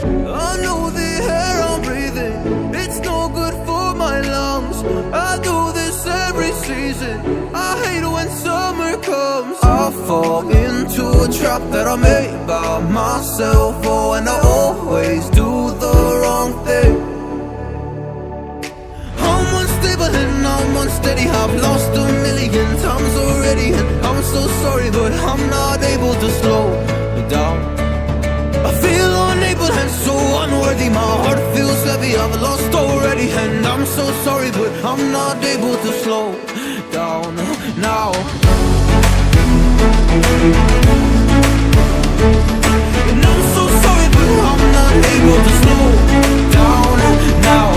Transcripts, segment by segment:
I know the air I'm breathing, it's no good for my lungs. I do this every season, I hate when summer comes. I fall into a trap that I made by myself. Oh, and I always do the wrong thing. I'm unstable and I'm unsteady, I've lost a million times already, and I'm so sorry, but I'm not able to slow down. I feel unable and so unworthy, my heart feels heavy, I've lost already, and I'm so sorry, but I'm not able to slow down now. And I'm so sorry, but I'm not able to slow down now.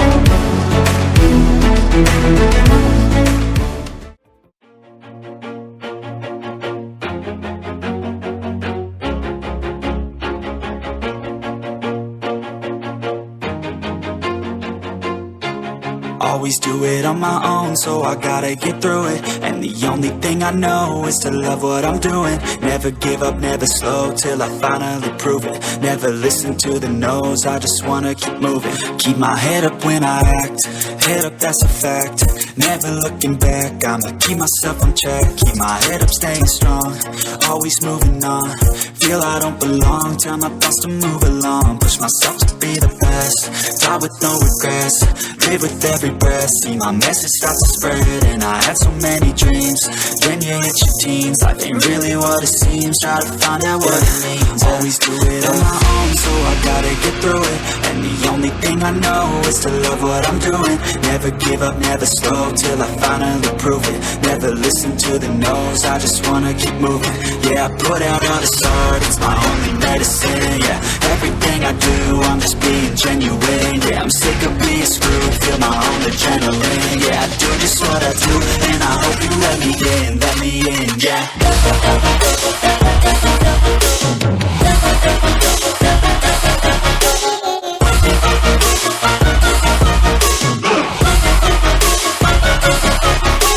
Always do it on my own, so I gotta get through it. And the only thing I know is to love what I'm doing. Never give up, never slow, till I finally prove it. Never listen to the no's, I just wanna keep moving. Keep my head up when I act, head up, that's a fact. Never looking back, I'ma keep myself on track. Keep my head up, staying strong, always moving on. Feel I don't belong, tell my thoughts to move along. Push myself to be the best, die with no regrets. Live with every breath, see my message start to spread. And I had so many dreams, when you hit your teens, life ain't really what it seems. Try to find out what it means. Always do it on my own, so I gotta get through it. And the only thing I know is to love what I'm doing. Never give up, never slow, till I finally prove it. Never listen to the no's, I just wanna keep moving. Yeah, I put out all this art, it's my only medicine. Yeah, everything I do, I'm just being genuine. Yeah, I'm sick of being screwed, feel my own adrenaline. Yeah, I do just what I do, and I hope you let me in, yeah.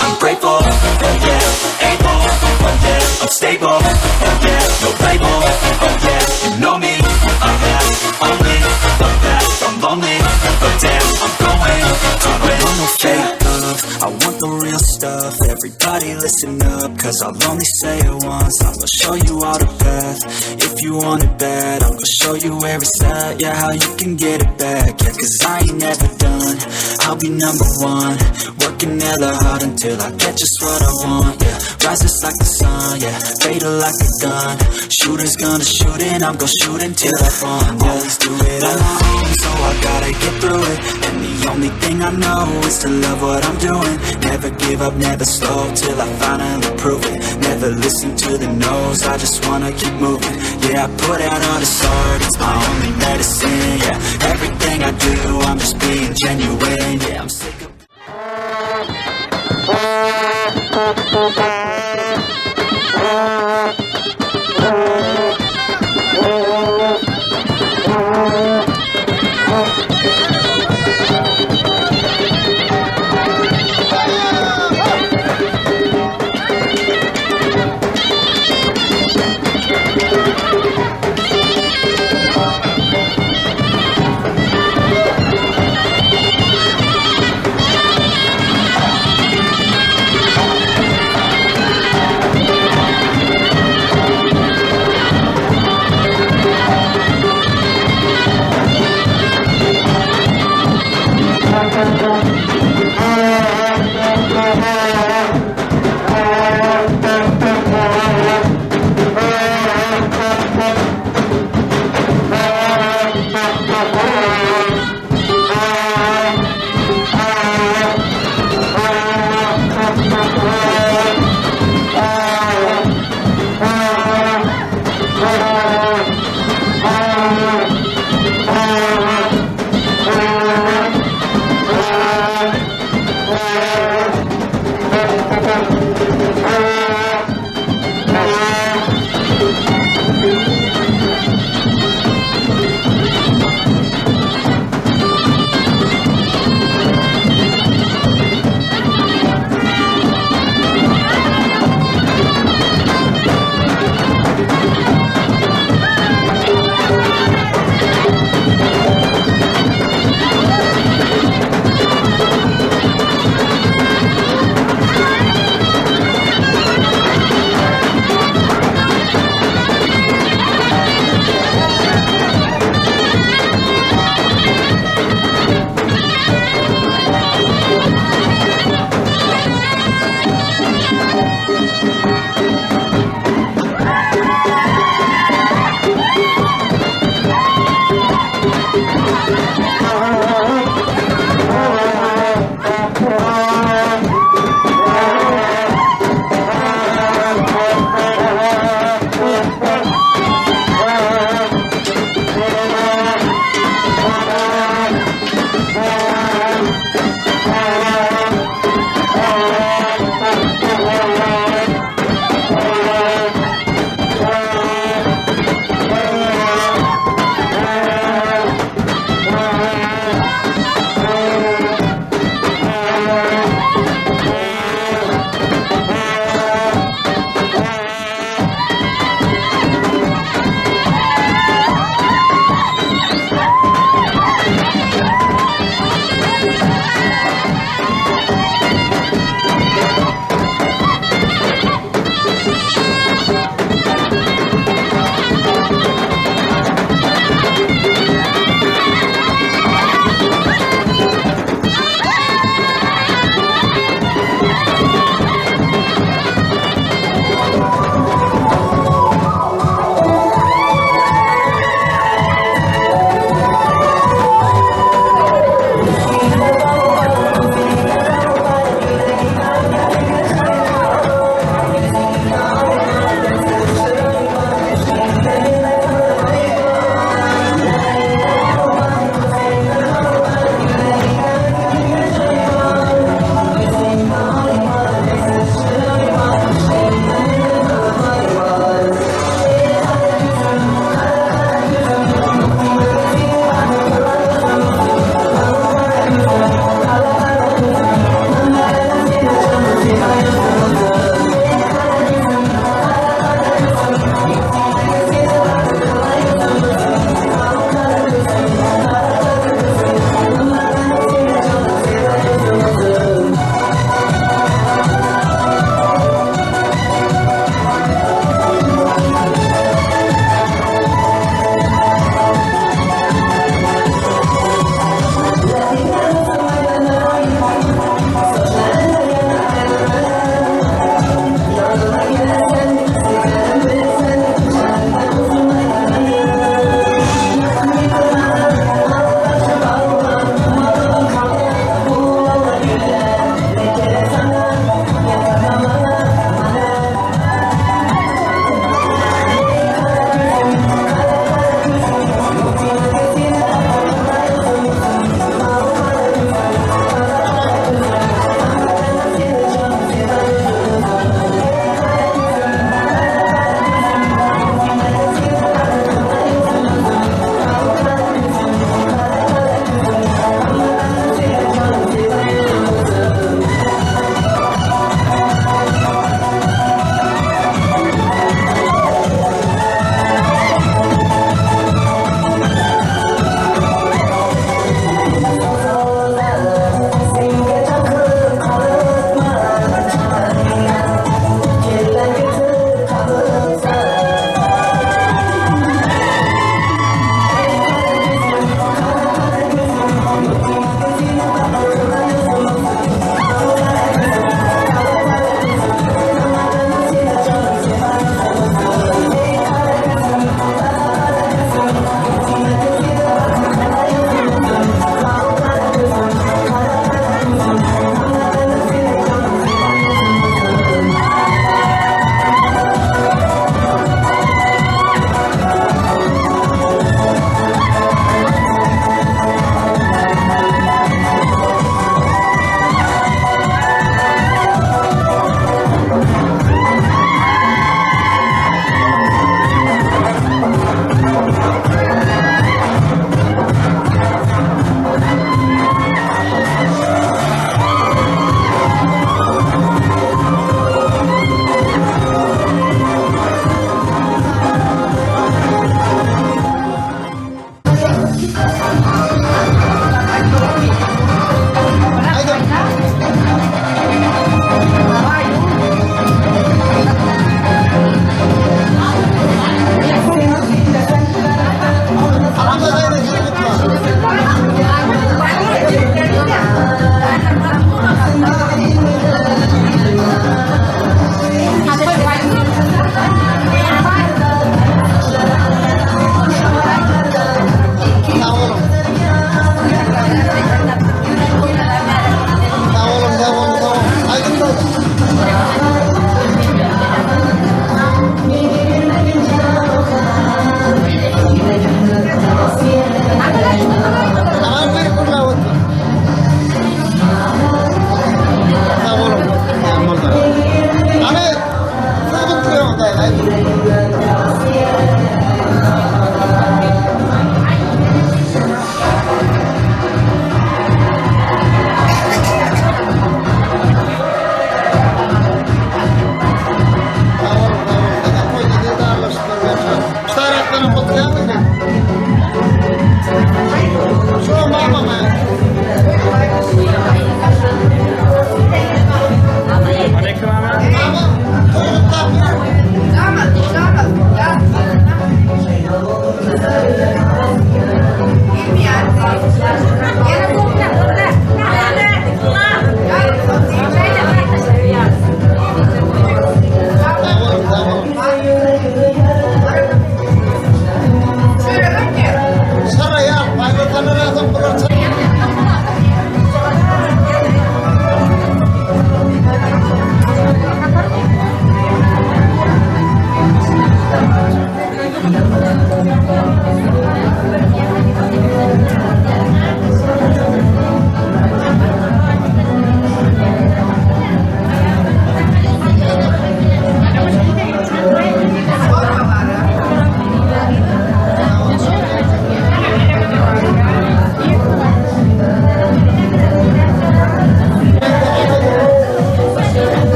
I'm grateful, oh yeah, able, oh yeah, I'm stable, oh yeah, no label, oh yeah, you know me, I have only the best. I'm lonely, but damn, I'm going to win. I want no fake love, I want the real stuff. Everybody listen up, cause I'll only say it once. I'm gonna show you all the path, if you want it bad. I'm gonna show you where it's at, yeah, how you can get it back. Yeah, cause I ain't never done, I'll be number one. Working hella hard until I get just what I want, yeah. Rises like the sun, yeah, fatal like a gun. Shooter's gonna shoot and I'm gonna shoot until I fall, yeah. Always do it on my own, so I gotta get through it. And the only thing I know is to love what I'm doing. Never give up, never slow, till I finally prove it. Never listen to the no's, I just wanna keep moving. Yeah, I put out all this art, it's my only medicine. Yeah, everything I do, I'm just being genuine. Yeah, I'm sick of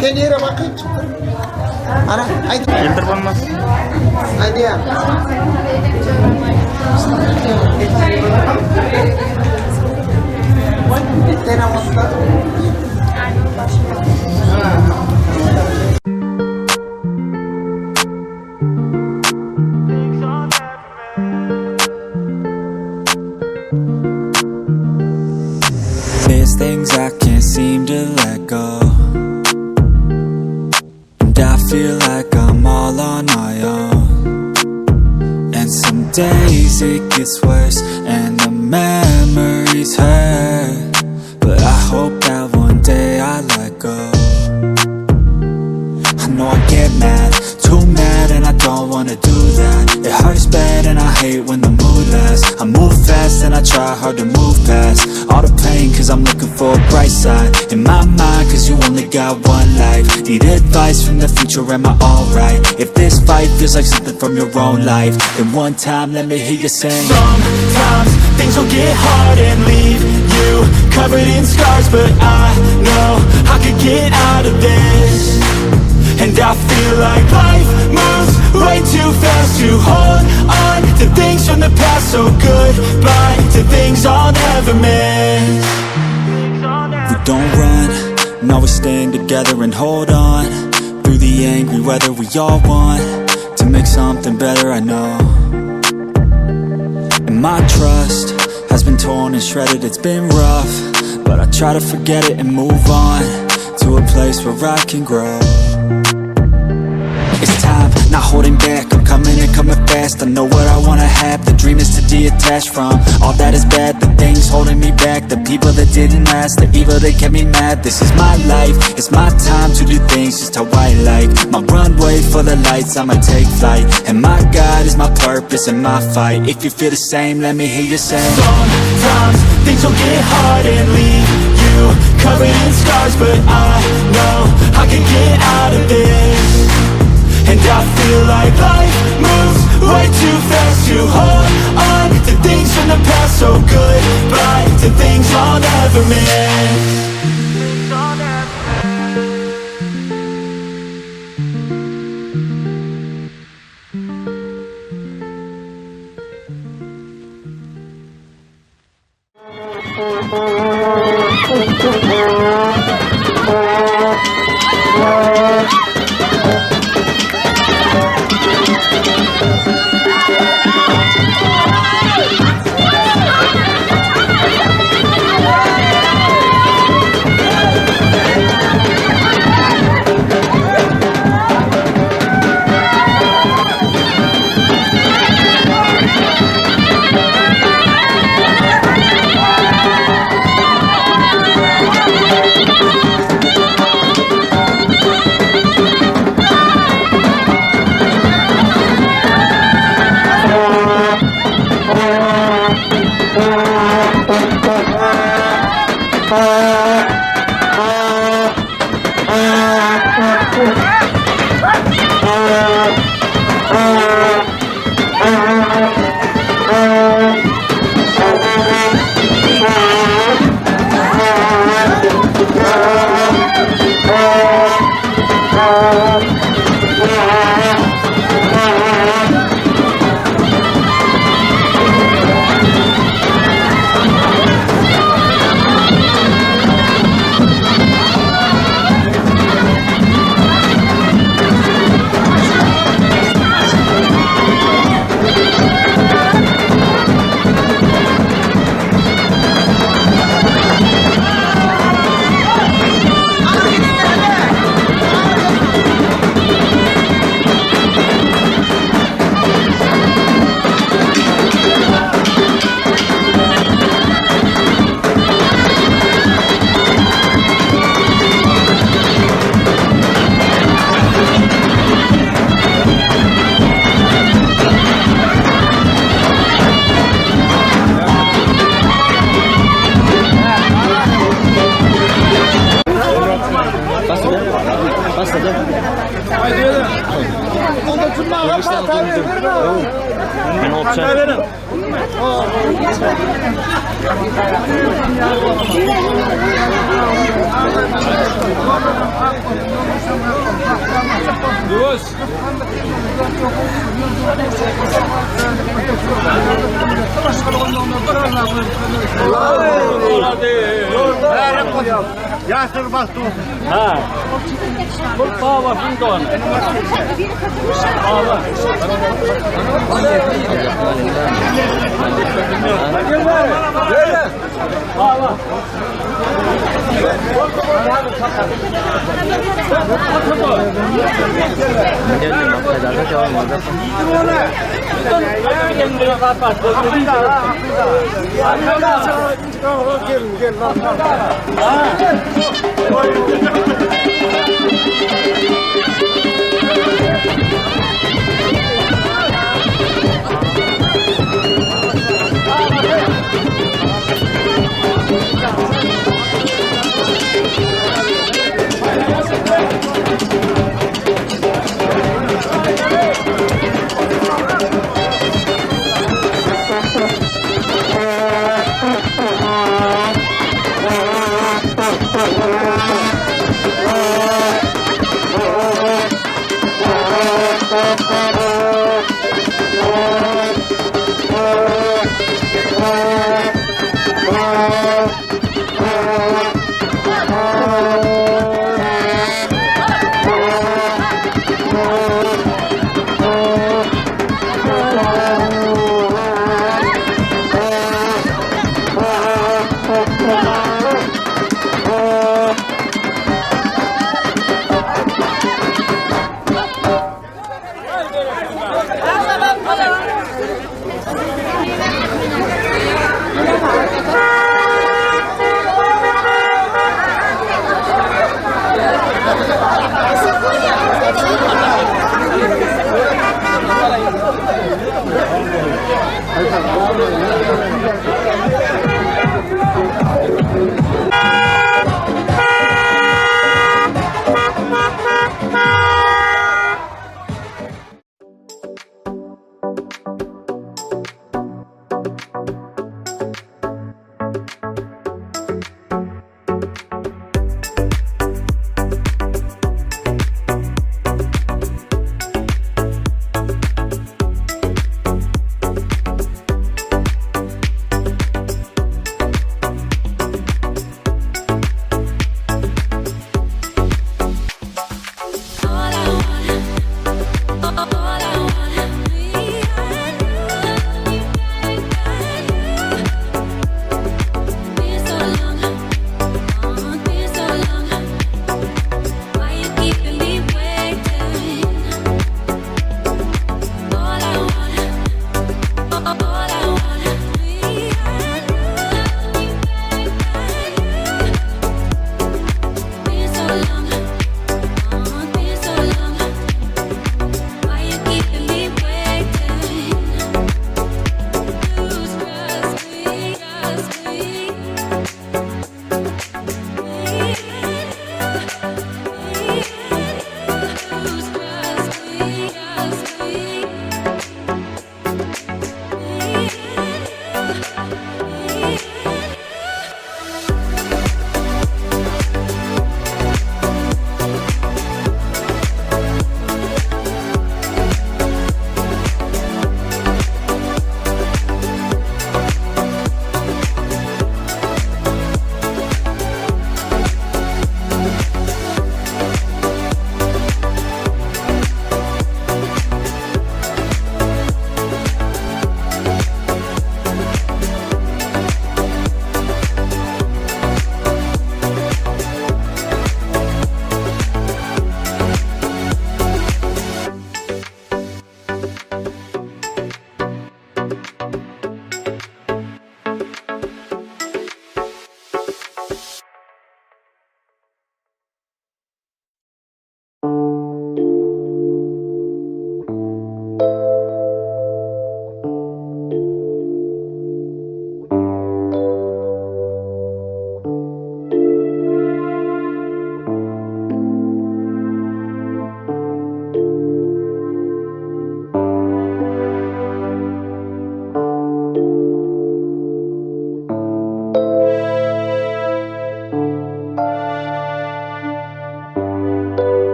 Kenara bakın. Ana, haydi. Filtre olmaz. Haydi ya. There's things I can't seem to let go, and I feel like I'm all on my own. And some days it gets worse and the memories hurt, but I hope that one day I let go. I know I get mad, too mad, and I don't wanna do that. It hurts bad and I hate when the mood lasts. I move fast and I try hard to move past all the pain, cause I'm looking for a bright side in my mind, cause you only got one life. Need advice from the future, am I alright? If this fight feels like something from your own life, then one time let me hear you sing. Sometimes things will get hard and leave you covered in scars, but I know I could get out of this. And I feel like life moves way too fast to hold on to things from the past. So goodbye to things I'll never miss. We don't run, now we stand together and hold on through the angry weather. We all want to make something better, I know. And my trust has been torn and shredded, it's been rough, but I try to forget it and move on to a place where I can grow. It's time, not holding back, I'm coming and coming fast. I know what I wanna have, the dream is to detach from all that is bad, the things holding me back, the people that didn't last, the evil that kept me mad. This is my life, it's my time to do things just how I like. My runway full of lights, I'ma take flight, and my God is my purpose and my fight. If you feel the same, let me hear you say. Sometimes things will get hard and leave you covered in scars, but I know I can get out of this. And I feel like life moves way too fast to hold on to things from the past. So goodbye to things I'll never miss. Ben olacağım. Yasır bastı. Ha. Bu bağ başın doğan. Allah. Allah.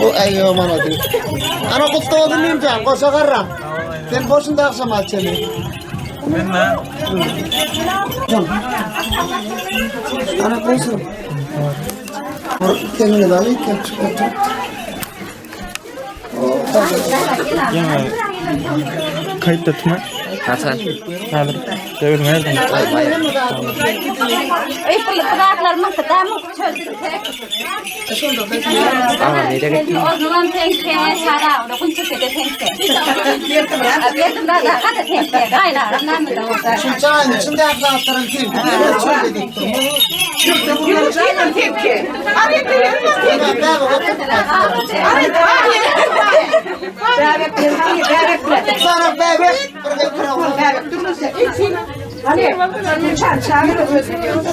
Bu ayyo bana diyor. Ana kutlu oldun muyum canım? Koşa karram. Sen boşunda akşam aç seni. Ana koysun. Kendine de alayım. Kayıt da tutma. Hasan. Alır. Devir nereden? Ay kulaklarımın kadamı çözdüm. Aa, nereye gittin? O zaman tenkte şara, o kun çıkıdı tenkte. Abiyetim da hadi tenkte. Kaynar, anlamı da olsa. Şu çayın içinde atlatırım kim? Evet, şöyle diktim. Çayın tepki. Arayın tepki. Sana bebek. Bebek durursa için. Hani uçan çağırır özlüyor.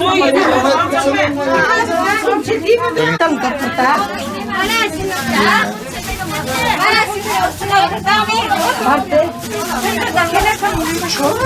Son ciddi mi? Tam kapıda. Hadi. Çok